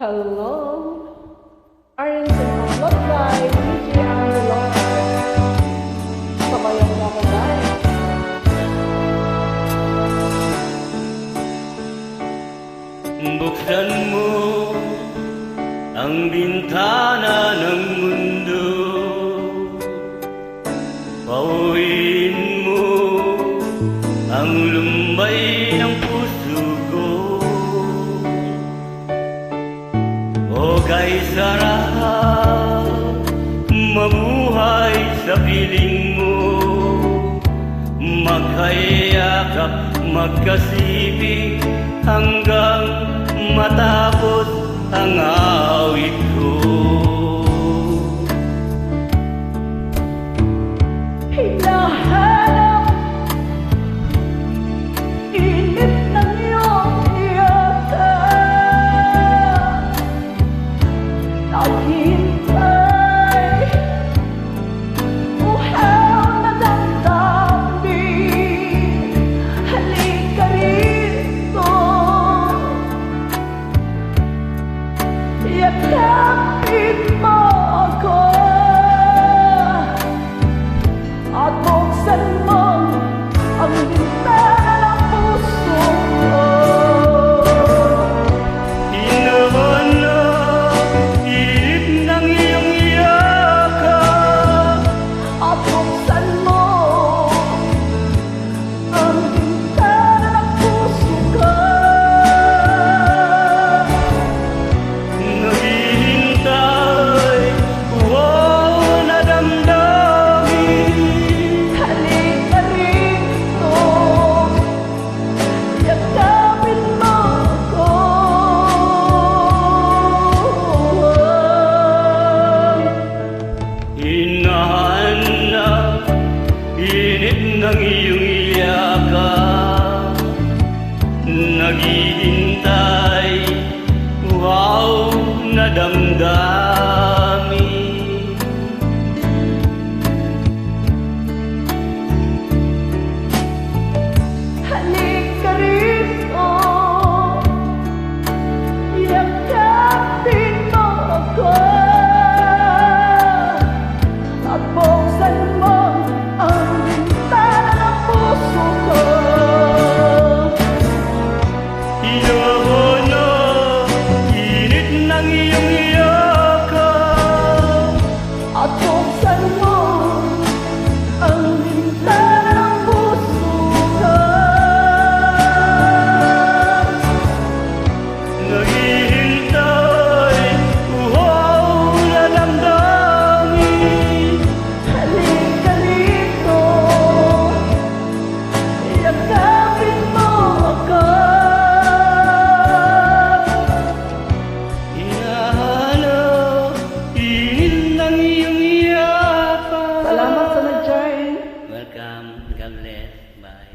Hello, arranged and upload by DJ Angelo. Sabayan mo ako guys. Buksan mo ang bintana ng mundo, pauwiin mo ang lumbay ng puso ko. O kay sarap mabuhay sa piling mo, magkayakap, magkasibig hanggang matapos ang awit ko. Hinahanap init ng iyong iyakan, naghihintay uhaw na damdamin. Halika rito, yakapin mo ako at buksan mo ang bintana ng puso ko. Hinahanap init ng iyong iyakan, At buksan mo ang bintana ng puso ko. naghihintay, wow na damdamin. Halika rito, yakapin mo ako. Hinahanap init ng iyong iyakan, naghihintay, wow na damdamin. Halika rito, yakapin mo ako at buksan mo ang bintana ng puso ko. Hinahanap init ng iyong iyakan, At buksan mo ang bintana ng puso ko. naghihintay, wow na damdamin. Halika rito, yakapin mo ako. Hinahanap init ng iyong iyakan. Salamat sa nag-join. Welcome. God bless. Bye.